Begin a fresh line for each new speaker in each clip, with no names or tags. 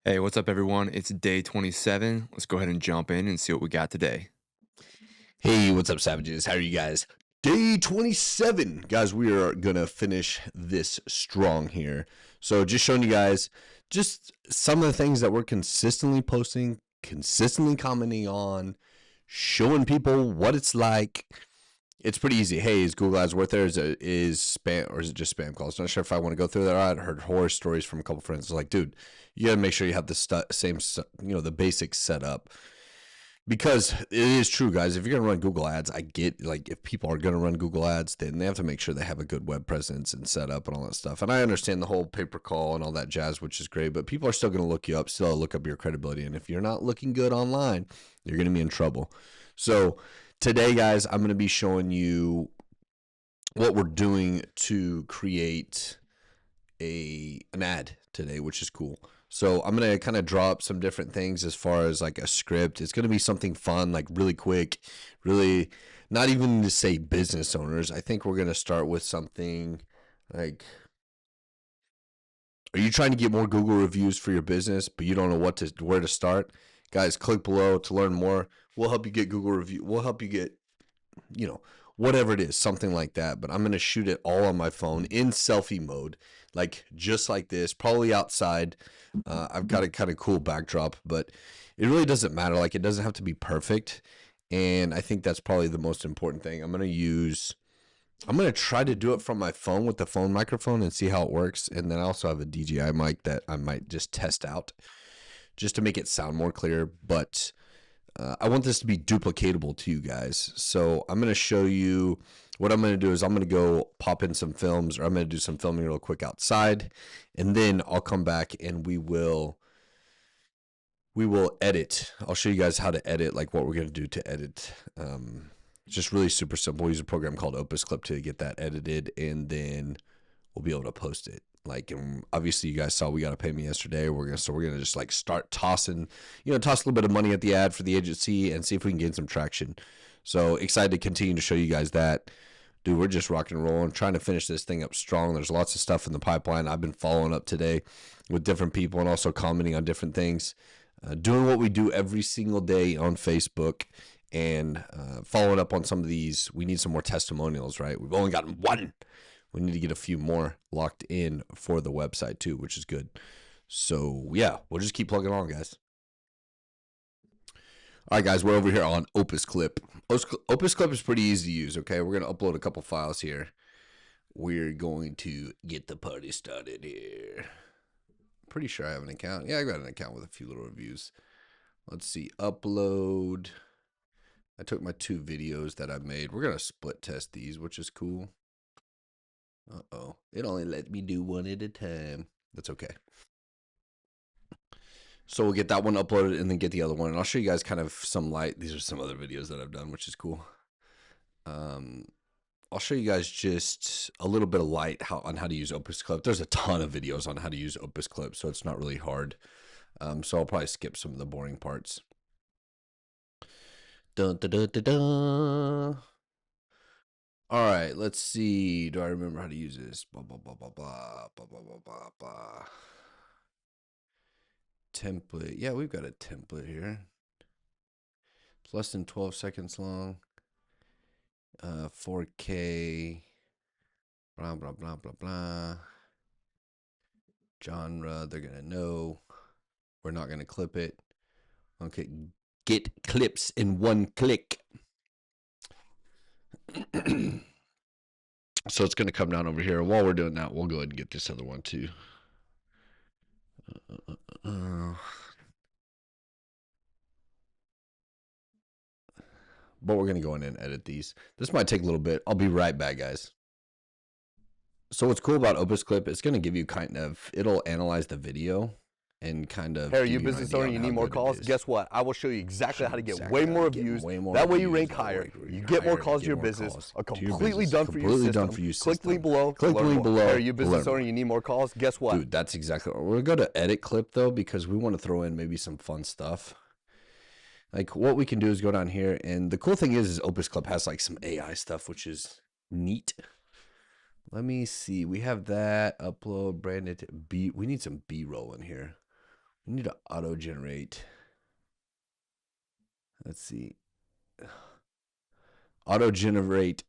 Hey, what's up, everyone? It's day 27. Let's go ahead and jump in and see what we got today.
Hey, what's up, savages? How are you guys? Day 27. Guys, we are going to finish this strong here. So just showing you guys just some of the things that we're consistently posting, consistently commenting on, showing people what it's like. It's pretty easy. Hey, is Google Ads worth there? Is spam, or is it just spam calls? Not sure if I want to go through that. I heard horror stories from a couple friends. It's like, dude, you got to make sure you have the same, the basics set up. Because it is true, guys. If you're going to run Google Ads, I get, like, if people are going to run Google Ads, then they have to make sure they have a good web presence and setup and all that stuff. And I understand the whole pay-per-call and all that jazz, which is great, but people are still going to look you up, still look up your credibility. And if you're not looking good online, you're going to be in trouble. So today, guys, I'm going to be showing you what we're doing to create an ad today, which is cool. So I'm going to kind of draw up some different things as far as like a script. It's going to be something fun, like really quick, really not even to say business owners. I think we're going to start with something like, are you trying to get more Google reviews for your business, but you don't know where to start? Guys, click below to learn more. We'll help you get Google review. We'll help you get, whatever it is, something like that. But I'm going to shoot it all on my phone in selfie mode, like just like this, probably outside. I've got a kind of cool backdrop, but it really doesn't matter. Like, it doesn't have to be perfect. And I think that's probably the most important thing. I'm going to try to do it from my phone with the phone microphone and see how it works. And then I also have a DJI mic that I might just test out just to make it sound more clear. But I want this to be duplicatable to you guys. So I'm going to show you what I'm going to do is I'm going to go pop in some films, or I'm going to do some filming real quick outside, and then I'll come back and we will edit. I'll show you guys how to edit, like what we're going to do to edit. It's just really super simple. We use a program called Opus Clip to get that edited, and then we'll be able to post it. Like, and obviously you guys saw we got to pay me yesterday. We're gonna just like start tossing, toss a little bit of money at the ad for the agency and see if we can gain some traction. So excited to continue to show you guys that. Dude, we're just rocking and rolling, trying to finish this thing up strong. There's lots of stuff in the pipeline. I've been following up today with different people and also commenting on different things, doing what we do every single day on Facebook, and following up on some of these. We need some more testimonials, right? We've only gotten one. We need to get a few more locked in for the website too, which is good. So yeah, we'll just keep plugging on, guys. All right, guys, we're over here on Opus Clip. Opus Clip is pretty easy to use, okay? We're going to upload a couple files here. We're going to get the party started here. Pretty sure I have an account. Yeah, I got an account with a few little reviews. Let's see, upload. I took my 2 videos that I made. We're going to split test these, which is cool. Uh-oh. It only let me do one at a time. That's okay. So we'll get that one uploaded and then get the other one. And I'll show you guys kind of some light. These are some other videos that I've done, which is cool. I'll show you guys just a little bit of light on how to use Opus Clip. There's a ton of videos on how to use Opus Clip, so it's not really hard. So I'll probably skip some of the boring parts. Dun, dun, dun, dun, dun. All right, let's see. Do I remember how to use this? Blah, blah, blah, blah, blah, blah, blah, blah, blah, blah. Template. Yeah, we've got a template here. It's less than 12 seconds long. 4K. Blah, blah, blah, blah, blah. Genre, they're going to know. We're not going to clip it. Okay, get clips in one click. So it's going to come down over here. While we're doing that, we'll go ahead and get this other one too. But we're going to go in and edit these. This might take a little bit. I'll be right back, guys. So what's cool about Opus Clip, it's going to give you it'll analyze the video and kind of.
Hey, are you a business owner? You need more calls? Guess what? I will show you exactly how to get way more views. That way you rank higher. You get more calls to your business. A completely done for you system. Click the link below.
Click the link below.
Hey, are you a business owner? You need more calls? Guess what?
Dude, that's exactly. We're going to go to edit clip though, because we want to throw in maybe some fun stuff. Like what we can do is go down here, and the cool thing is Opus Clip has like some AI stuff, which is neat. Let me see. We have that upload branded B. We need some B-roll in here. We need to auto-generate. Let's see. Auto-generate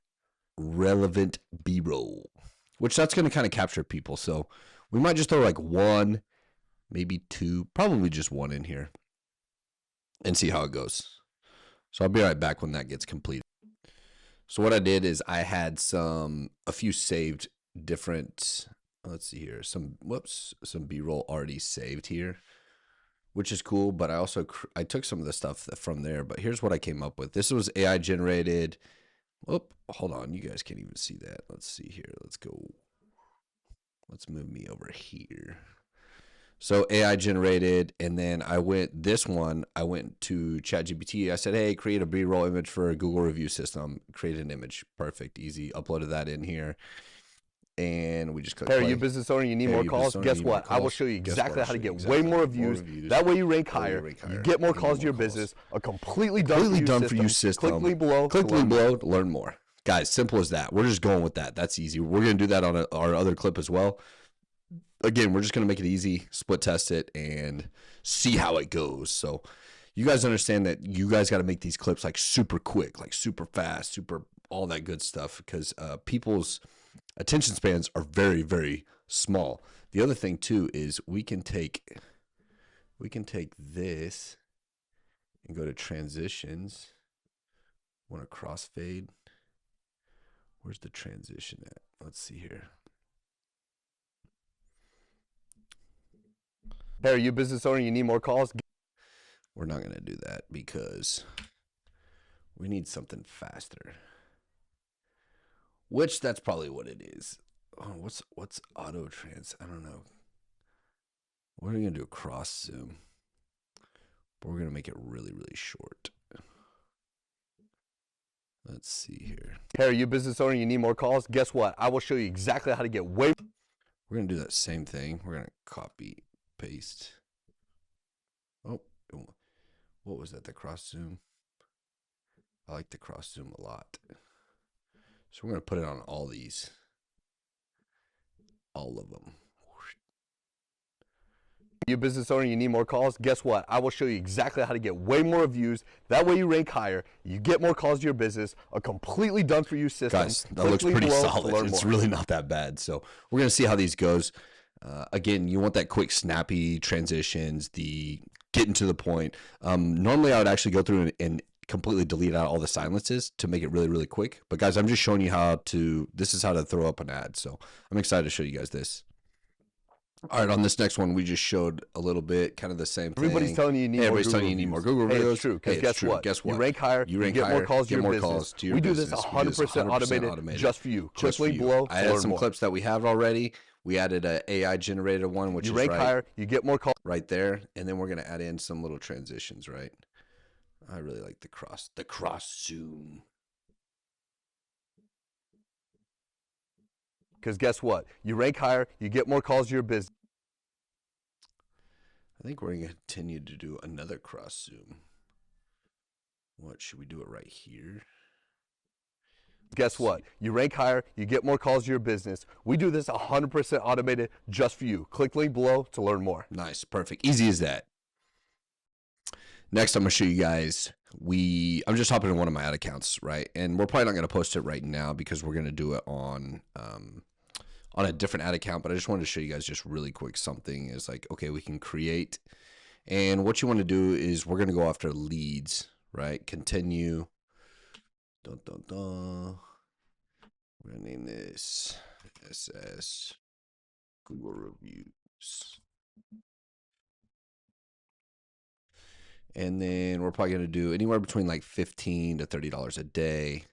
relevant B-roll, which that's going to kind of capture people. So we might just throw like one, maybe two, probably just one in here and see how it goes. So I'll be right back when that gets completed. So what I did is I had a few saved different, let's see here, some B-roll already saved here, which is cool. But I took some of the stuff from there, but here's what I came up with. This was AI generated. Oh, hold on. You guys can't even see that. Let's see here. Let's go. Let's move me over here. So AI generated, and then I went to ChatGPT. I said, hey, create a B-roll image for a Google review system. Create an image. Perfect. Easy. Uploaded that in here. And we just click play.
Hey, are you a business owner? You need more calls? Guess what? I will show you exactly how to get way more views. That way you rank higher. You get more calls to your business. A completely done for you system. Click link below.
Click link below to learn more. Guys, simple as that. We're just going with that. That's easy. We're going to do that on our other clip as well. Again, we're just going to make it easy, split test it, and see how it goes. So you guys understand that you guys got to make these clips like super quick, like super fast, super all that good stuff, because people's attention spans are very, very small. The other thing too is we can take this and go to transitions. Want to crossfade? Where's the transition at? Let's see here.
Hey, are you a business owner? You need more calls?
We're not going to do that because we need something faster. Which that's probably what it is. Oh, what's auto trans? I don't know. We're going to do a cross zoom. But we're going to make it really, really short. Let's see here.
Hey, are you a business owner? You need more calls? Guess what? I will show you exactly how to get way.
We're going to do that same thing. We're going to copy, paste. Oh, what was that? The cross zoom? I like the cross zoom a lot. So we're going to put it on all these. All of them.
You a business owner, you need more calls? Guess what? I will show you exactly how to get way more views. That way you rank higher. You get more calls to your business. A completely done for you system.
Guys, that looks pretty solid. It's really not that bad. So we're going to see how these goes. Again, you want that quick, snappy transitions, the getting to the point. Normally I would actually go through and completely delete out all the silences to make it really, really quick. But guys, I'm just showing you this is how to throw up an ad. So I'm excited to show you guys this. All right, on this next one, we just showed a little bit, kind of the same thing.
Everybody's telling you you need more Google reviews. It's true, because guess what? You rank higher, you get more calls to your business. We do this 100% automated just for you. Click link below.
I had some clips that we have already. We added an AI generated one, which is
rank higher, you get more calls
right there, and then we're going to add in some little transitions, right? I really like the cross zoom.
Because guess what? You rank higher, you get more calls to your business.
I think we're going to continue to do another cross zoom. What, should we do it right here?
Guess what? You rank higher, you get more calls to your business. We do this 100% automated just for you. Click link below to learn more.
Nice, perfect. Easy as that. Next, I'm going to show you guys, I'm just hopping in one of my ad accounts, right? And we're probably not going to post it right now because we're going to do it on a different ad account, but I just wanted to show you guys just really quick something is like, okay, we can create. And what you want to do is we're going to go after leads, right? Continue. Dun, dun, dun. We're going to name this SS Google Reviews. And then we're probably going to do anywhere between like $15 to $30 a day.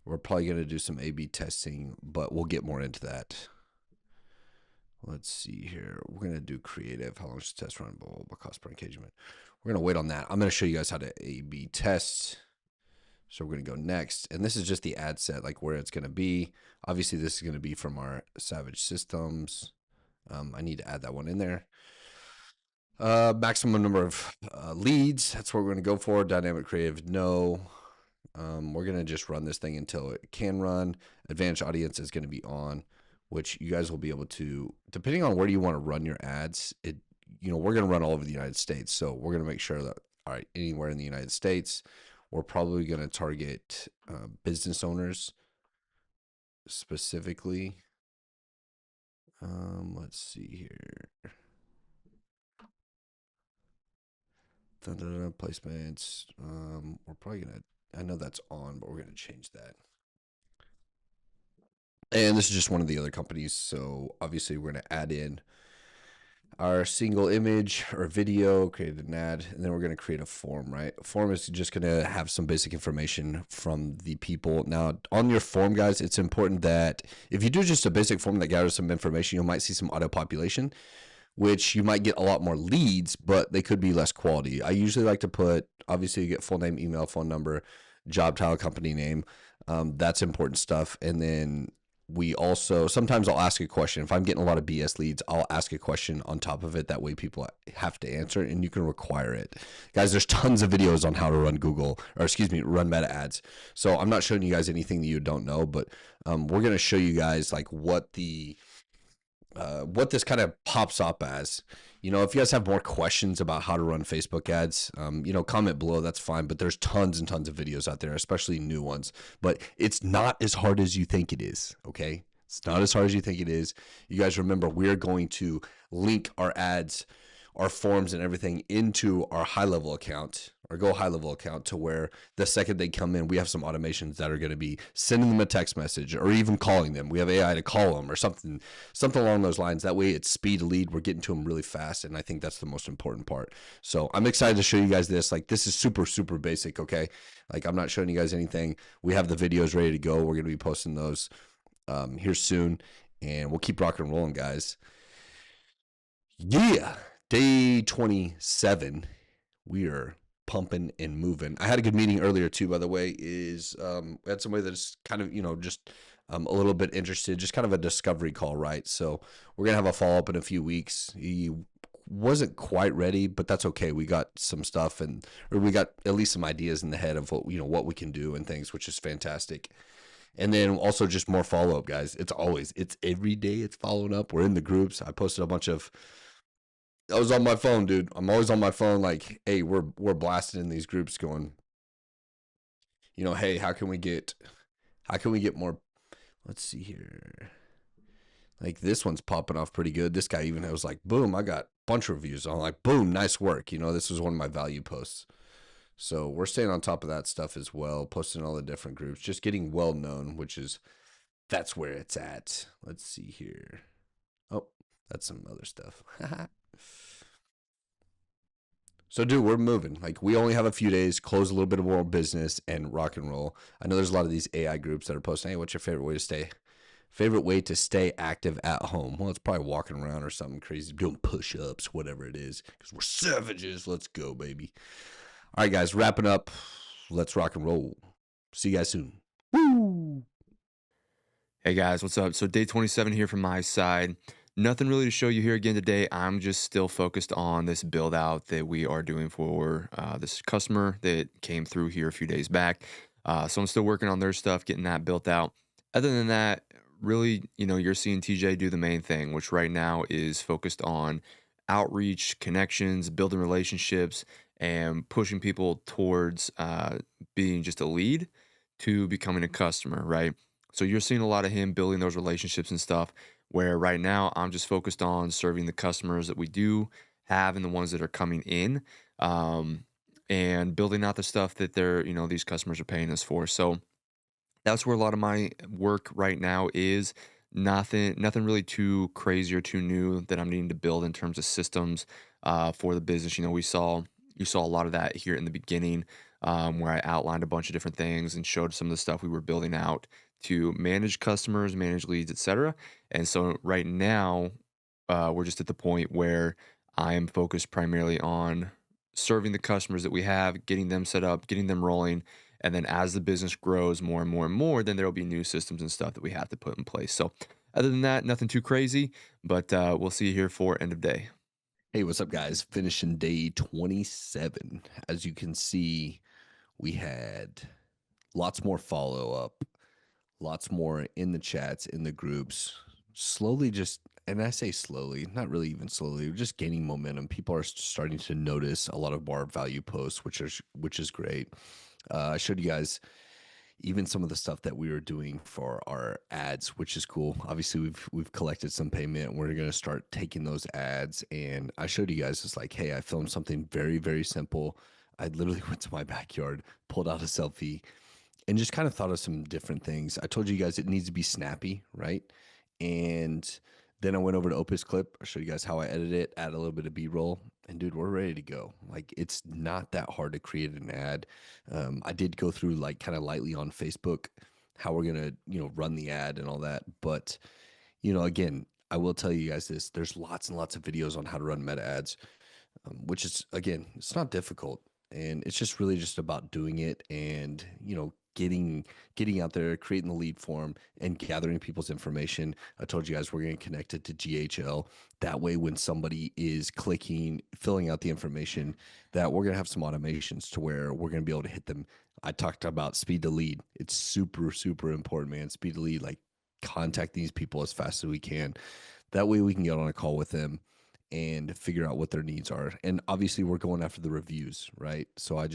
We're probably going to do some A/B testing, but we'll get more into that. Let's see here. We're going to do creative. How long does the test run? Blah, blah, blah, cost per engagement. We're going to wait on that. I'm going to show you guys how to A/B test. So we're going to go next. And this is just the ad set, like where it's going to be. Obviously, this is going to be from our Savage Systems. I need to add that one in there. Maximum number of leads. That's what we're going to go for. Dynamic creative, no. We're going to just run this thing until it can run. Advanced audience is going to be on, which you guys will be able to, depending on where you want to run your ads, we're going to run all over the United States. So we're going to make sure that, all right, anywhere in the United States, we're probably going to target business owners specifically. Let's see here. Placements. We're probably going to, I know that's on, but we're going to change that. And this is just one of the other companies. So obviously we're going to add in our single image or video, create an ad, and then we're going to create a form, right? A form is just going to have some basic information from the people. Now, on your form, guys, it's important that if you do just a basic form that gathers some information, you might see some auto population, which you might get a lot more leads, but they could be less quality. I usually like to put, obviously, you get full name, email, phone number, job title, company name. That's important stuff. And then we also, sometimes I'll ask a question. If I'm getting a lot of BS leads, I'll ask a question on top of it. That way people have to answer and you can require it. Guys, there's tons of videos on how to run run meta ads. So I'm not showing you guys anything that you don't know, but we're going to show you guys like what this kind of pops up as. If you guys have more questions about how to run Facebook ads, comment below. That's fine. But there's tons and tons of videos out there, especially new ones. But it's not as hard as you think it is, okay? It's not as hard as you think it is. You guys remember, we're going to link our ads, our forms and everything into our GoHighLevel account, our GoHighLevel account, to where the second they come in, we have some automations that are going to be sending them a text message or even calling them. We have AI to call them or something along those lines. That way it's speed to lead. We're getting to them really fast. And I think that's the most important part. So I'm excited to show you guys this. Like, this is super, super basic. Okay. Like, I'm not showing you guys anything. We have the videos ready to go. We're going to be posting those here soon, and we'll keep rocking and rolling, guys. Yeah. Day 27, we are pumping and moving. I had a good meeting earlier too, by the way. We had somebody that's kind of, just a little bit interested, just kind of a discovery call, right? So we're gonna have a follow up in a few weeks. He wasn't quite ready, but that's okay. We got some stuff, or we got at least some ideas in the head of what we can do and things, which is fantastic. And then also just more follow up, guys. It's every day. It's following up. We're in the groups. I posted a bunch of. I was on my phone, dude. I'm always on my phone. Like, hey, we're blasting in these groups, going, hey, how can we get more? Let's see here. Like, this one's popping off pretty good. This guy even was like, boom, I got a bunch of reviews. I'm like, boom, nice work. This was one of my value posts. So we're staying on top of that stuff as well, posting all the different groups, just getting well known, that's where it's at. Let's see here. Oh, that's some other stuff. So, dude, we're moving. Like, we only have a few days, close a little bit of more business, and rock and roll. I know there's a lot of these AI groups that are posting, hey, what's your favorite way to stay active at home? Well, it's probably walking around or something crazy, doing push-ups, whatever it is, because we're savages. Let's go, baby. All right, guys, wrapping up. Let's rock and roll. See you guys soon. Woo!
Hey, guys, what's up? So day 27 here from my side. Nothing really to show you here again today. I'm just still focused on this build out that we are doing for this customer that came through here a few days back. So I'm still working on their stuff, getting that built out. Other than that, really, you're seeing TJ do the main thing, which right now is focused on outreach, connections, building relationships, and pushing people towards being just a lead to becoming a customer, right? So you're seeing a lot of him building those relationships and stuff, where right now I'm just focused on serving the customers that we do have and the ones that are coming in, um, and building out the stuff that these customers are paying us for. So that's where a lot of my work right now is. Nothing really too crazy or too new that I'm needing to build in terms of systems for the business. You saw a lot of that here in the beginning, where I outlined a bunch of different things and showed some of the stuff we were building out to manage customers, manage leads, etc. And so right now, we're just at the point where I am focused primarily on serving the customers that we have, getting them set up, getting them rolling. And then as the business grows more and more and more, then there will be new systems and stuff that we have to put in place. So other than that, nothing too crazy, but we'll see you here for end of day.
Hey, what's up, guys? Finishing day 27. As you can see, we had lots more follow up, lots more in the chats, in the groups. Slowly just and I say slowly, not really even slowly, we're just gaining momentum. People are starting to notice a lot of our value posts, which is great. I showed you guys even some of the stuff that we were doing for our ads, which is cool. Obviously, we've collected some payment. We're going to start taking those ads, and I showed you guys, it's like, hey, I filmed something very, very simple. I literally went to my backyard, pulled out a selfie, and just kind of thought of some different things. I told you guys it needs to be snappy, right? And then I went over to Opus Clip. I showed you guys how I edit it, add a little bit of B-roll, and dude, we're ready to go. Like, it's not that hard to create an ad. I did go through like kind of lightly on Facebook how we're gonna run the ad and all that, but again, I will tell you guys this: there's lots and lots of videos on how to run meta ads, which is, again, it's not difficult, and it's just really just about doing it and getting out there, creating the lead form, and gathering people's information. I told you guys we're going to connect it to GHL. That way, when somebody is clicking, filling out the information, that we're going to have some automations to where we're going to be able to hit them. I talked about speed to lead. It's super, super important, man. Speed to lead, like, contact these people as fast as we can. That way we can get on a call with them and figure out what their needs are. And obviously we're going after the reviews, right? So I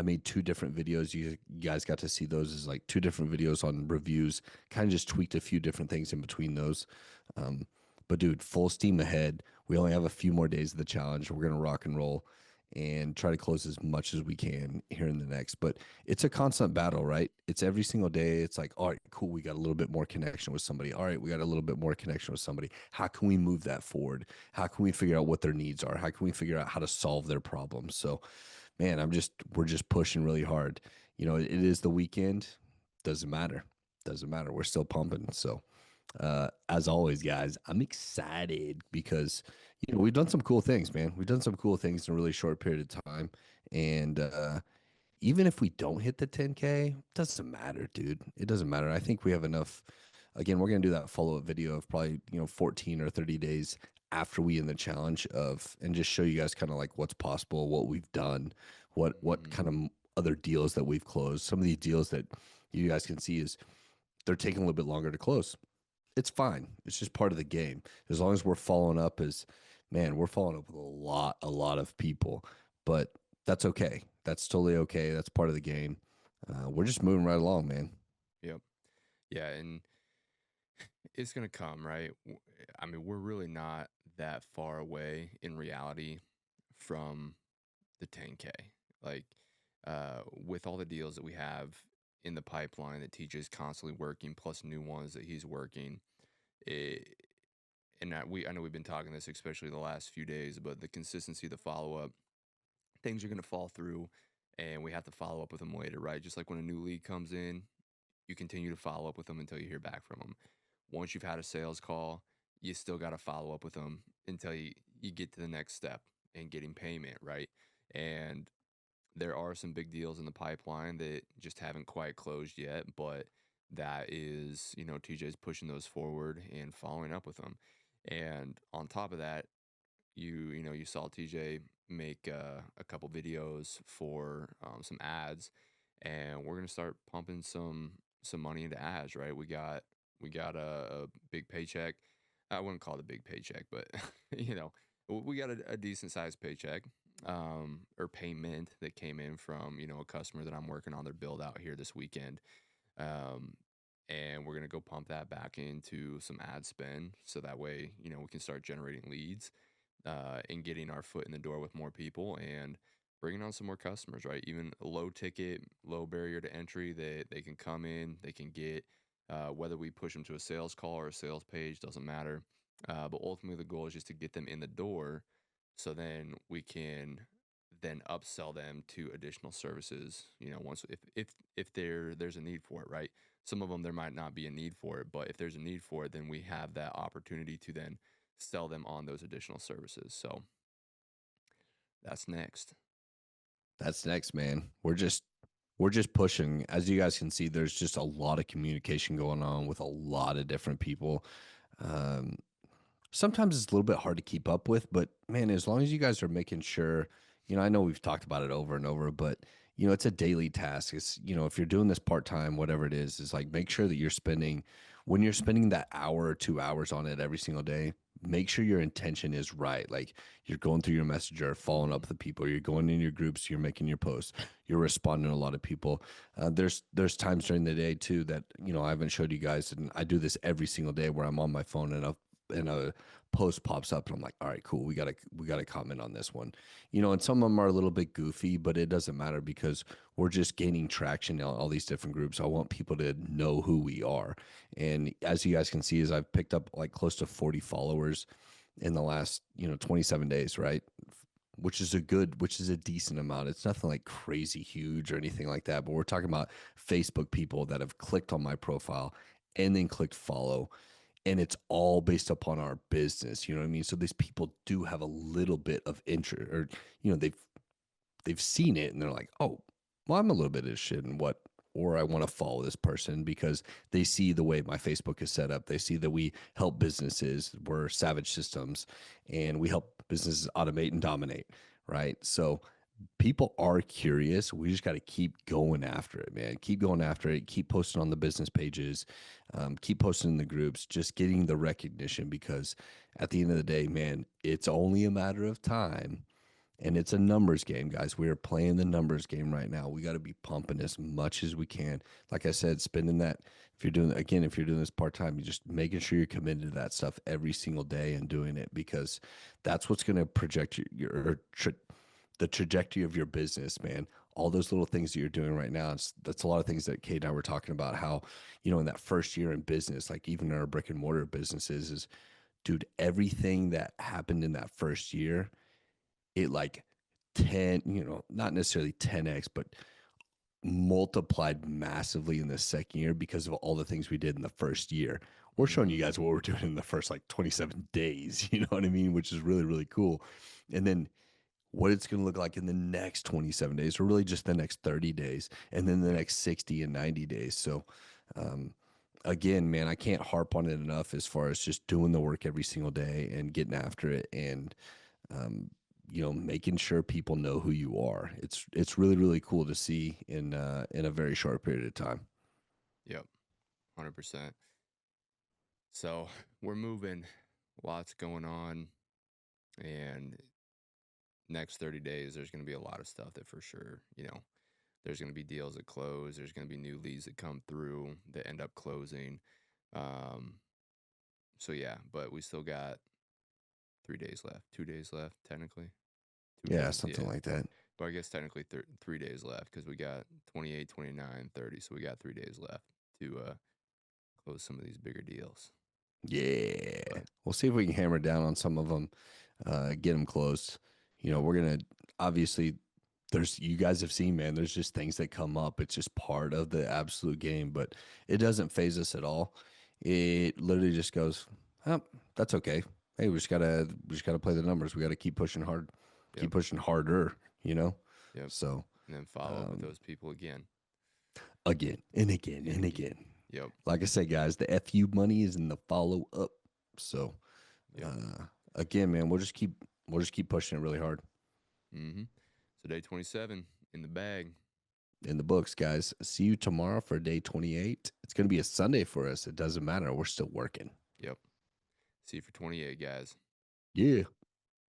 made two different videos. You guys got to see those as like two different videos on reviews, kind of just tweaked a few different things in between those. But dude, full steam ahead. We only have a few more days of the challenge. We're going to rock and roll and try to close as much as we can here in the next. But it's a constant battle, right? It's every single day. It's like, all right, cool. We got a little bit more connection with somebody. All right, we got a little bit more connection with somebody. How can we move that forward? How can we figure out what their needs are? How can we figure out how to solve their problems? So, man, we're just pushing really hard. It is the weekend. Doesn't matter. Doesn't matter. We're still pumping. So, as always, guys, I'm excited because we've done some cool things, man. We've done some cool things in a really short period of time, and even if we don't hit the 10K, doesn't matter, dude. It doesn't matter. I think we have enough. Again, we're gonna do that follow up video of probably 14 or 30 days after we end the challenge and just show you guys kind of like what's possible, what we've done, what kind of other deals that we've closed. Some of these deals that you guys can see is they're taking a little bit longer to close. It's fine. It's just part of the game. As long as we're following up we're following up with a lot of people, but that's okay. That's totally okay. That's part of the game. We're just moving right along, man.
Yep. Yeah, and it's gonna come, right? I mean, we're really not that far away in reality from the 10K. Like, with all the deals that we have in the pipeline that TJ's constantly working, plus new ones that he's working, it, and I know we've been talking this, especially the last few days, but the consistency, the follow up, things are gonna fall through, and we have to follow up with them later, right? Just like when a new lead comes in, you continue to follow up with them until you hear back from them. Once you've had a sales call, you still got to follow up with them until you get to the next step and getting payment, right? And there are some big deals in the pipeline that just haven't quite closed yet, but that is, TJ's pushing those forward and following up with them. And on top of that, you saw TJ make a couple videos for some ads, and we're gonna start pumping some money into ads. Right, we got a big paycheck. I wouldn't call it a big paycheck, but we got a decent sized paycheck or payment that came in from a customer that I'm working on their build out here this weekend. Um, and we're gonna go pump that back into some ad spend, so that way we can start generating leads and getting our foot in the door with more people and bringing on some more customers, right? Even low ticket, low barrier to entry that they can come in, they can get, whether we push them to a sales call or a sales page, doesn't matter. But ultimately, the goal is just to get them in the door, so then we can then upsell them to additional services. Once if there's a need for it, right? Some of them there might not be a need for it, but if there's a need for it, then we have that opportunity to then sell them on those additional services. So that's next.
That's next, man. We're just pushing. As you guys can see, there's just a lot of communication going on with a lot of different people. Um, Sometimes it's a little bit hard to keep up with, but man, as long as you guys are making sure, I know we've talked about it over and over, but it's a daily task. It's, if you're doing this part time, whatever it is like make sure that you're spending when you're spending that hour or 2 hours on it every single day, make sure your intention is right. Like you're going through your messenger, following up with the people, you're going in your groups, you're making your posts, you're responding to a lot of people. There's times during the day too that, you know, I haven't showed you guys, and I do this every single day where I'm on my phone and a post pops up and I'm like, all right, cool. We gotta comment on this one. You know, and some of them are a little bit goofy, but it doesn't matter because we're just gaining traction in all these different groups. I want people to know who we are. And as you guys can see, is I've picked up like close to 40 followers in the last, 27 days, right? Which is a decent amount. It's nothing like crazy huge or anything like that, but we're talking about Facebook people that have clicked on my profile and then clicked follow, and it's all based upon our business. You know what I mean? So these people do have a little bit of interest, or they've seen it and they're like, oh, well, I'm a little bit interested in what, or I want to follow this person because they see the way my Facebook is set up. They see that we help businesses. We're Savage Systems, and we help businesses automate and dominate, right? So people are curious. We just got to keep going after it, man. Keep going after it. Keep posting on the business pages. Keep posting in the groups. Just getting the recognition, because at the end of the day, man, it's only a matter of time, and it's a numbers game, guys. We are playing the numbers game right now. We got to be pumping as much as we can. Like I said, spending that. If you're doing this part time, you just making sure you're committed to that stuff every single day and doing it, because that's what's going to project the trajectory of your business, man. All those little things that you're doing right now. That's a lot of things that Kate and I were talking about. How, in that first year in business, like even in our brick and mortar businesses, is, dude, everything that happened in that first year, it like 10, not necessarily 10x, but multiplied massively in the second year because of all the things we did in the first year. We're showing you guys what we're doing in the first like 27 days, you know what I mean? Which is really, really cool. And then what it's going to look like in the next 27 days, or really just the next 30 days, and then the next 60 and 90 days. So, again, man, I can't harp on it enough as far as just doing the work every single day and getting after it, and making sure people know who you are. It's really, really cool to see in a very short period of time.
Yep, 100%. So we're moving, lots going on, and next 30 days, there's going to be a lot of stuff that for sure, there's going to be deals that close. There's going to be new leads that come through that end up closing. Um, so yeah, but we still got 3 days left, 2 days left, technically. 2 days,
Yeah, something like that.
But I guess technically 3 days left, because we got 28, 29, 30. So we got 3 days left to close some of these bigger deals.
Yeah.
But
We'll see if we can hammer down on some of them, get them closed. We're going to, obviously, you guys have seen, man, there's just things that come up. It's just part of the absolute game, but it doesn't phase us at all. It literally just goes, oh, that's okay. Hey, we just gotta play the numbers. We got to keep pushing hard,
yep,
keep pushing harder,
yep.
So,
And then follow up with those people again.
again and again and again.
Yep.
Like I said, guys, the FU money is in the follow up. So,
Yep.
again, man, we'll just keep pushing it really hard.
Mm-hmm. So day 27 in the bag.
In the books, guys. See you tomorrow for day 28. It's going to be a Sunday for us. It doesn't matter. We're still working.
Yep. See you for 28, guys.
Yeah.